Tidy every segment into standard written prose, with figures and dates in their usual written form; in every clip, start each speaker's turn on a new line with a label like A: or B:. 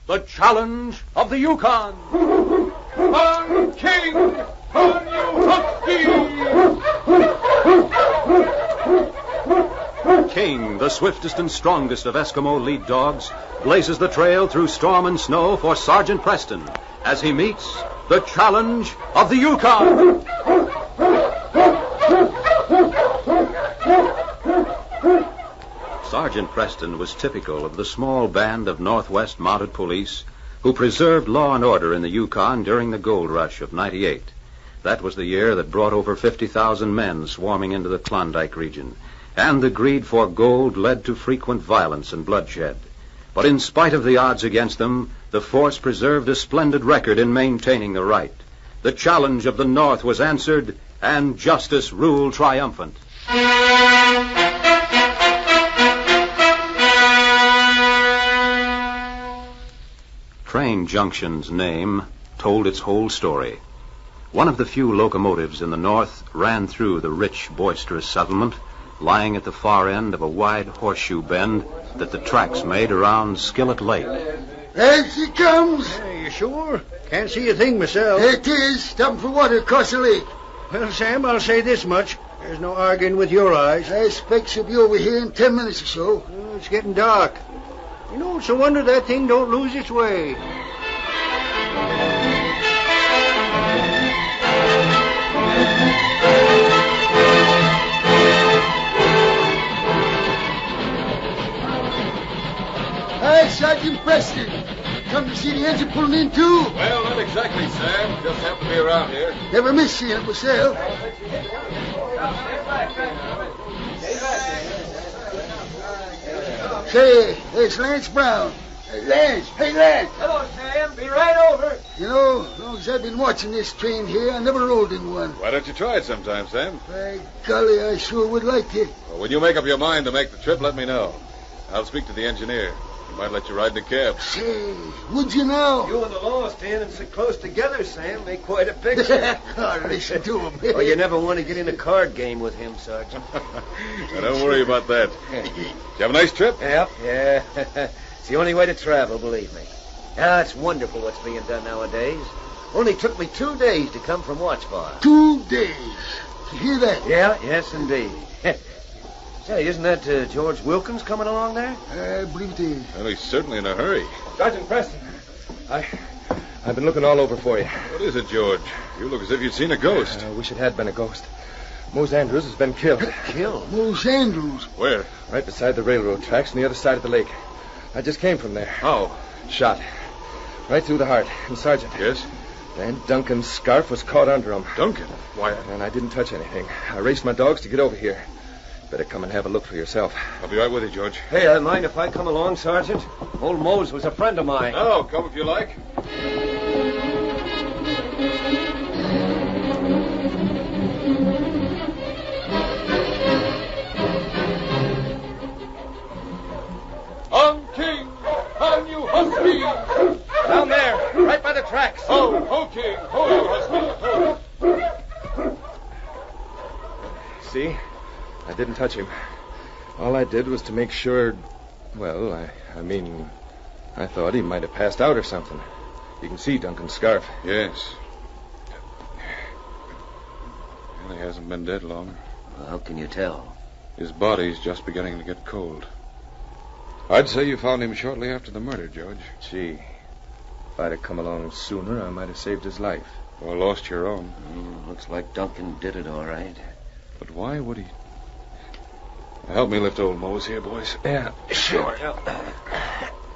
A: the challenge of the Yukon. On King! On you huskies! King, the swiftest and strongest of Eskimo lead dogs, blazes the trail through storm and snow for Sergeant Preston as he meets the challenge of the Yukon. Sergeant Preston was typical of the small band of Northwest Mounted Police who preserved law and order in the Yukon during the gold rush of '98. That was the year that brought over 50,000 men swarming into the Klondike region, and the greed for gold led to frequent violence and bloodshed. But in spite of the odds against them, the force preserved a splendid record in maintaining the right. The challenge of the North was answered, and justice ruled triumphant. Train Junction's name told its whole story. One of the few locomotives in the North ran through the rich, boisterous settlement, lying at the far end of a wide horseshoe bend that the tracks made around Skillet Lake.
B: There she comes.
C: Hey, you sure? Can't see a thing myself.
B: There it is, stopping for water across the lake.
C: Well, Sam, I'll say this much. There's no arguing with your eyes.
B: I expect she'll be over here in 10 minutes or so.
C: Oh, it's getting dark. You know, it's a wonder that thing don't lose its way.
B: Hi, Sergeant Preston. Come to see the engine pulling in, too?
A: Well, not exactly, Sam. Just happened to be around here.
B: Never miss seeing it myself. Say, there's Lance Brown. Hey, Lance.
D: Hello, Sam. Be right over.
B: You know, as long as I've been watching this train here, I never rode in one.
E: Why don't you try it sometime, Sam?
B: By golly, I sure would like to.
E: Well, when you make up your mind to make the trip, let me know. I'll speak to the engineer. He might let you ride in a cab.
B: Say, would you now?
D: You and the law standing so close together, Sam, make quite a picture.
B: Oh, listen to him.
D: Oh, you never want to get in a card game with him, Sergeant.
E: Now, don't worry about that. Did you have a nice trip?
D: Yep, yeah. It's the only way to travel, believe me. Ah, it's wonderful what's being done nowadays. Only took me 2 days to come from Watch Bar.
B: 2 days. You hear that?
D: Yeah, yes, indeed. Say, isn't that George Wilkins coming along there?
B: I believe it is.
E: Well, he's certainly in a hurry.
F: Sergeant Preston, I've been looking all over for you.
E: What is it, George? You look as if you'd seen a ghost.
F: I wish it had been a ghost. Mose Andrews has been killed.
D: Killed?
B: Mose Andrews.
E: Where?
F: Right beside the railroad tracks on the other side of the lake. I just came from there.
E: How?
F: Shot. Right through the heart. And Sergeant.
E: Yes?
F: Dan Duncan's scarf was caught under him.
E: Duncan? Why?
F: And I didn't touch anything. I raced my dogs to get over here. Better come and have a look for yourself.
E: I'll be right with you, George.
D: Hey, I mind if I come along, Sergeant? Old Mose was a friend of mine.
E: Oh, come if you like.
A: On King! On you huskies!
D: Down there, right by the tracks.
A: Ho, King! Ho, you huskies! Ho!
F: See? I didn't touch him. All I did was to make sure... Well, I thought he might have passed out or something. You can see Duncan's scarf.
E: Yes. Well, he hasn't been dead long.
D: Well, how can you tell?
E: His body's just beginning to get cold. I'd say you found him shortly after the murder, George.
F: Gee, if I'd have come along sooner, I might have saved his life.
E: Or lost your own.
D: Looks like Duncan did it all right.
E: But why would he... Help me lift old Mose here, boys.
F: Yeah, sure.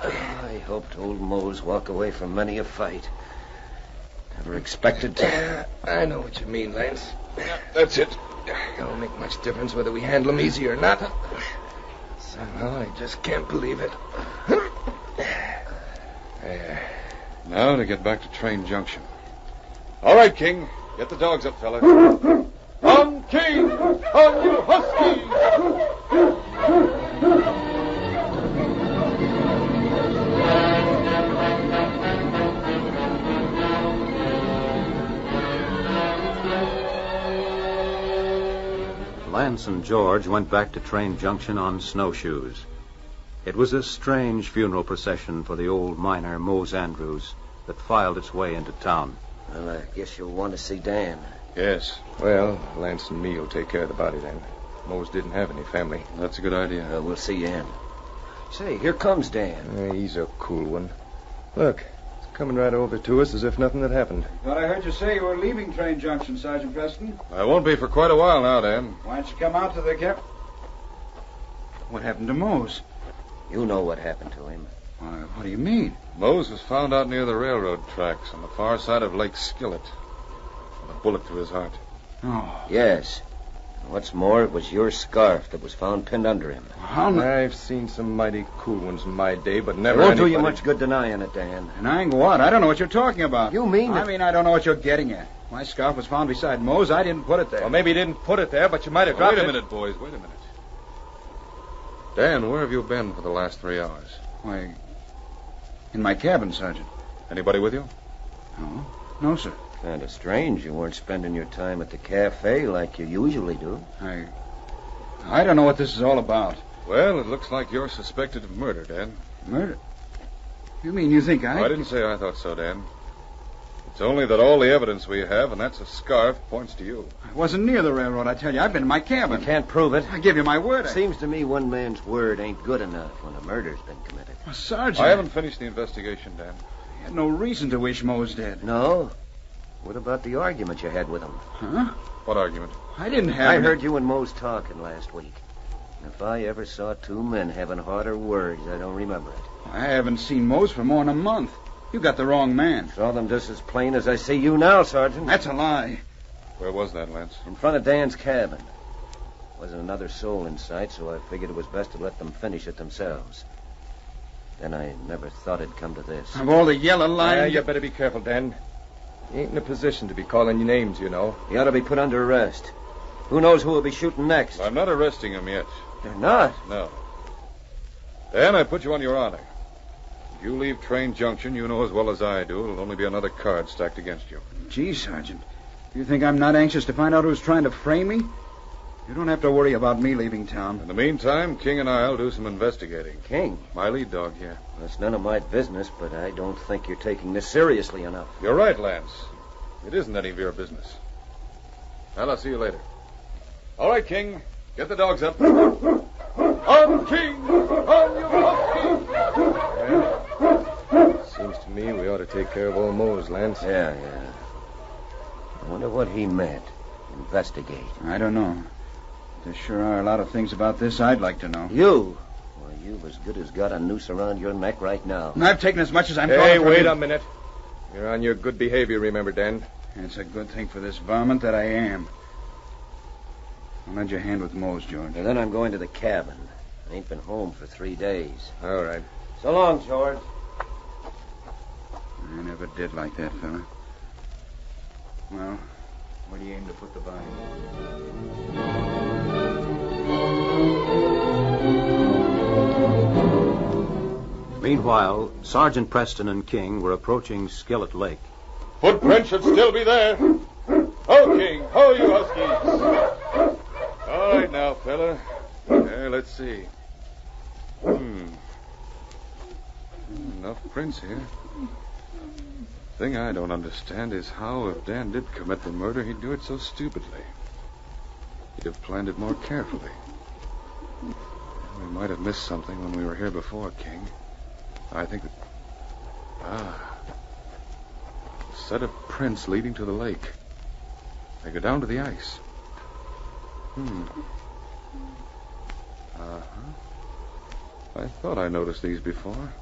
D: I hoped old Mose walk away from many a fight. Never expected to.
F: I know what you mean, Lance.
E: That's it.
F: It don't make much difference whether we handle him easy or not. Somehow I just can't believe it. There.
E: Now to get back to Train Junction. All right, King. Get the dogs up, fella.
A: On King! On you huskies!
G: Lance and George went back to Train Junction on snowshoes.
A: It was a strange funeral procession for the old miner, Mose Andrews, that filed its way into town.
D: Well, I guess you'll want to see Dan.
E: Yes.
F: Well, Lance and me will take care of the body then. Mose didn't have any family.
E: That's a good idea.
D: We'll see you in. Say, here comes Dan.
F: He's a cool one. Look, he's coming right over to us as if nothing had happened.
G: Thought I heard you say you were leaving Train Junction, Sergeant Preston.
E: I won't be for quite a while now, Dan.
G: Why don't you come out to the cap... What happened to Mose?
D: You know what happened to him.
G: What do you mean?
E: Mose was found out near the railroad tracks on the far side of Lake Skillet. With a bullet through his heart.
G: Oh.
D: Yes. What's more, it was your scarf that was found pinned under him.
F: I've seen some mighty cool ones in my day, but never
D: It won't do
F: anybody...
D: you much good denying it, Dan.
G: Denying what? I don't know what you're talking about.
D: You mean...
G: I mean, I don't know what you're getting at. My scarf was found beside Mose. I didn't put it there.
F: Well, maybe you didn't put it there, but you might have
E: Wait
F: dropped
E: a
F: it.
E: minute, boys. Wait a minute. Dan, where have you been for the last 3 hours?
G: Why, in my cabin, Sergeant.
E: Anybody with you?
G: No. No, sir.
D: Kind of strange you weren't spending your time at the cafe like you usually do.
G: I don't know what this is all about.
E: Well, it looks like you're suspected of murder, Dan.
G: Murder? You mean you think
E: I didn't say I thought so, Dan. It's only that all the evidence we have, and that's a scarf, points to you.
G: I wasn't near the railroad, I tell you. I've been in my cabin.
D: You can't prove it.
G: I give you my word.
D: Seems to me one man's word ain't good enough when a murder's been committed.
G: Well, Sergeant...
E: I haven't finished the investigation, Dan.
G: I had no reason to wish Mose dead.
D: No? What about the argument you had with him?
G: Huh?
E: What argument?
G: I didn't have...
D: I heard you and Mose talking last week. If I ever saw two men having harder words, I don't remember it.
G: I haven't seen Mose for more than a month. You got the wrong man.
D: Saw them just as plain as I see you now, Sergeant.
G: That's a lie.
E: Where was that, Lance?
D: In front of Dan's cabin. Wasn't another soul in sight, so I figured it was best to let them finish it themselves. Then I never thought it'd come to this.
G: Of all the yellow lying...
F: You better be careful, Dan. You ain't in a position to be calling you names, you know.
D: He ought to be put under arrest. Who knows who will be shooting next?
E: I'm not arresting him yet.
D: You're not?
E: No. Dan, I put you on your honor. If you leave Train Junction, you know as well as I do, it'll only be another card stacked against you.
G: Gee, Sergeant. You think I'm not anxious to find out who's trying to frame me? You don't have to worry about me leaving town.
E: In the meantime, King and I'll do some investigating.
D: King?
E: My lead dog here.
D: That's none of my business, but I don't think you're taking this seriously enough.
E: You're right, Lance. It isn't any of your business. Well, I'll see you later. All right, King. Get the dogs up. On, King! On, you husky!
F: Seems to me we ought to take care of old Mose, Lance.
D: Yeah. I wonder what he meant. Investigate.
G: I don't know. There sure are a lot of things about this I'd like to know.
D: You? Well, you've as good as got a noose around your neck right now.
G: And I've taken as much as I'm
F: Hey,
G: going to...
F: wait a minute. You're on your good behavior, remember, Dan.
G: It's a good thing for this varmint that I am. I'll lend you a hand with Mose, George.
D: And then I'm going to the cabin. I ain't been home for 3 days.
F: All right.
D: So long, George.
G: I never did like that fella. Well, where do you aim to put the body?
A: Meanwhile, Sergeant Preston and King were approaching Skillet Lake.
E: Footprints should still be there. Ho, King. Ho, you huskies. All right now, fella. Let's see. Enough prints here. Thing I don't understand is how, if Dan did commit the murder, he'd do it so stupidly. He'd have planned it more carefully. We might have missed something when we were here before, King. I think that... A set of prints leading to the lake. They go down to the ice. I thought I noticed these before.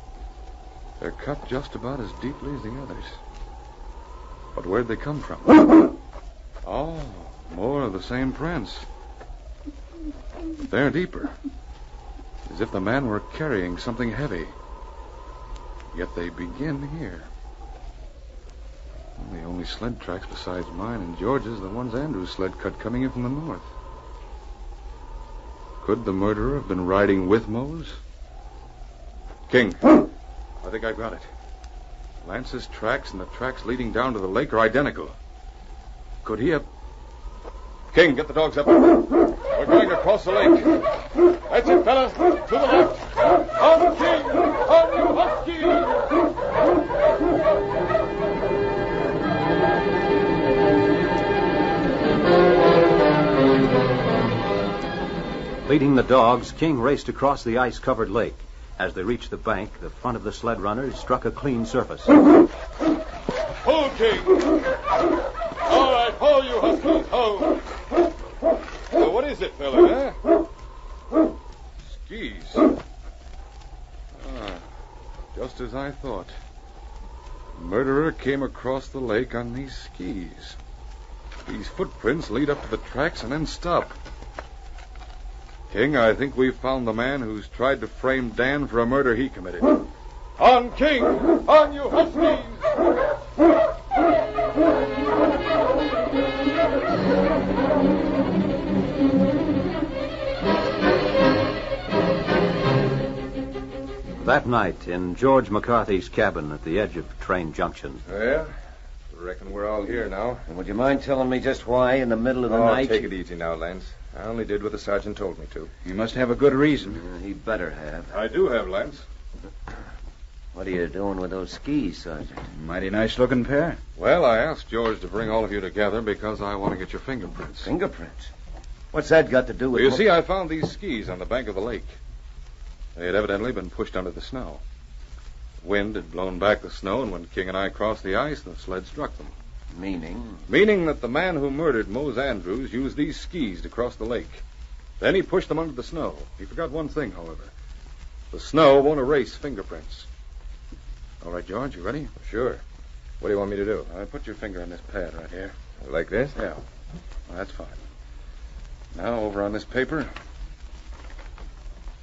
E: They're cut just about as deeply as the others. But where'd they come from? Oh, more of the same prints. They're deeper. As if the man were carrying something heavy. Yet they begin here. The only sled tracks besides mine and George's are the ones Andrew's sled cut coming in from the north. Could the murderer have been riding with Mose? King, I think I got it. Lance's tracks and the tracks leading down to the lake are identical. Could he have... King, get the dogs up. We're going across the lake. That's it, fellas. To the left. On King! On you huskies!
A: Leading the dogs, King raced across the ice-covered lake. As they reached the bank, the front of the sled runners struck a clean surface.
E: Ho, King! All right, ho, you huskies, ho! So what is it, fella, huh? Skis. Just as I thought. Murderer came across the lake on these skis. These footprints lead up to the tracks and then stop. King, I think we've found the man who's tried to frame Dan for a murder he committed. On, King! On, you huskies!
A: That night, in George McCarthy's cabin at the edge of Train Junction.
F: Well, reckon we're all here now.
D: And would you mind telling me just why in the middle of the night?
F: Take it easy now, Lance. I only did what the sergeant told me to.
G: He must have a good reason.
D: He better have.
E: I do have, Lance.
D: What are you doing with those skis, Sergeant?
G: Mighty nice-looking pair.
E: Well, I asked George to bring all of you together because I want to get your fingerprints.
D: Fingerprints? What's that got to do with...
E: Well, you see, I found these skis on the bank of the lake. They had evidently been pushed under the snow. The wind had blown back the snow, and when King and I crossed the ice, the sled struck them.
D: Meaning?
E: Meaning that the man who murdered Mose Andrews used these skis to cross the lake. Then he pushed them under the snow. He forgot one thing, however. The snow won't erase fingerprints. All right, George, you ready?
F: Sure. What do you want me to do?
E: Put your finger on this pad right here.
F: Like this?
E: Yeah. Well, that's fine. Now, over on this paper.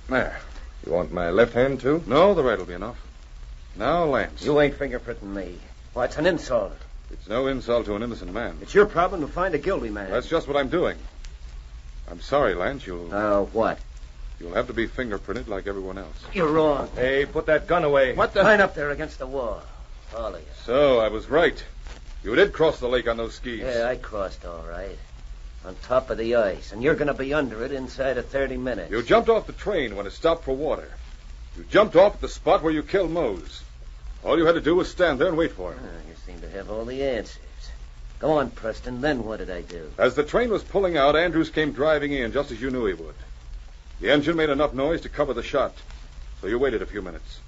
E: There.
F: You want my left hand, too?
E: No, the right will be enough. Now, Lance.
D: You ain't fingerprinting me. Why, it's an insult.
E: It's no insult to an innocent man.
D: It's your problem to find a guilty man.
E: That's just what I'm doing. I'm sorry, Lance.
D: What?
E: You'll have to be fingerprinted like everyone else.
D: You're wrong.
F: Hey, put that gun away.
D: What the... Line up there against the wall. All of you.
E: So, I was right. You did cross the lake on those skis.
D: Yeah, I crossed all right. On top of the ice. And you're going to be under it inside of 30 minutes.
E: You jumped off the train when it stopped for water. You jumped off at the spot where you killed Mose. All you had to do was stand there and wait for him.
D: You seem to have all the answers. Go on, Preston. Then what did I do?
E: As the train was pulling out, Andrews came driving in just as you knew he would. The engine made enough noise to cover the shot, so you waited a few minutes.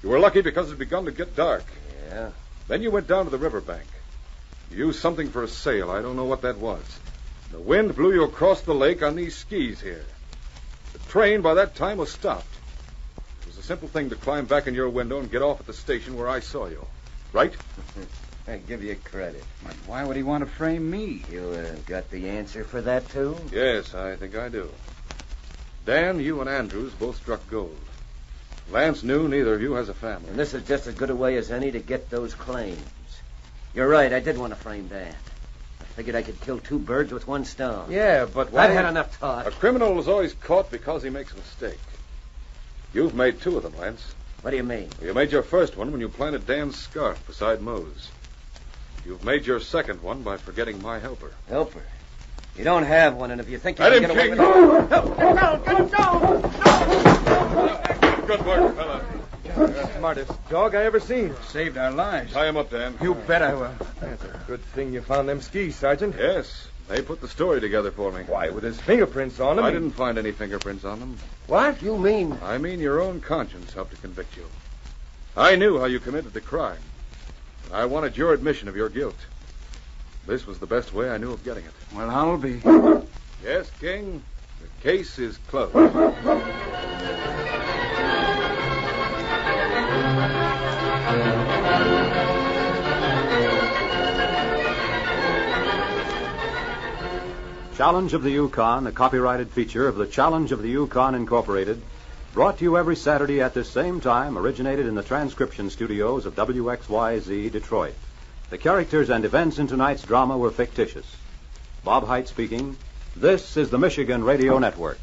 E: You were lucky because it had begun to get dark.
D: Yeah?
E: Then you went down to the riverbank. You used something for a sail. I don't know what that was. The wind blew you across the lake on these skis here. The train, by that time, was stopped. It was a simple thing to climb back in your window and get off at the station where I saw you. Right?
D: I give you credit.
G: But why would he want to frame me?
D: You got the answer for that, too?
E: Yes, I think I do. Dan, you and Andrews both struck gold. Lance knew neither of you has a family.
D: And this is just as good a way as any to get those claims. You're right, I did want to frame Dan. I figured I could kill two birds with one stone.
F: Yeah, but why...
D: I've had enough talk.
E: A criminal is always caught because he makes a mistake. You've made two of them, Lance.
D: What do you mean?
E: You made your first one when you planted Dan's scarf beside Mose. You've made your second one by forgetting my helper.
D: Helper? You don't have one, and if you think you
E: Let
D: can
E: him
D: get away
E: King.
D: with it... No,
E: Good work, fella.
F: Smartest dog I ever seen.
G: Saved our lives.
E: Tie him up, Dan.
G: You bet I will.
F: That's a good thing you found them skis, Sergeant.
E: Yes, they put the story together for me.
F: Why, with his fingerprints on them...
E: I didn't find any fingerprints on them.
F: What?
D: You mean...
E: I mean your own conscience helped to convict you. I knew how you committed the crime. I wanted your admission of your guilt. This was the best way I knew of getting it.
G: Well, I'll be.
E: Yes, King, the case is closed.
A: Challenge of the Yukon, a copyrighted feature of the Challenge of the Yukon Incorporated, brought to you every Saturday at this same time, originated in the transcription studios of WXYZ Detroit. The characters and events in tonight's drama were fictitious. Bob Height speaking. This is the Michigan Radio Network.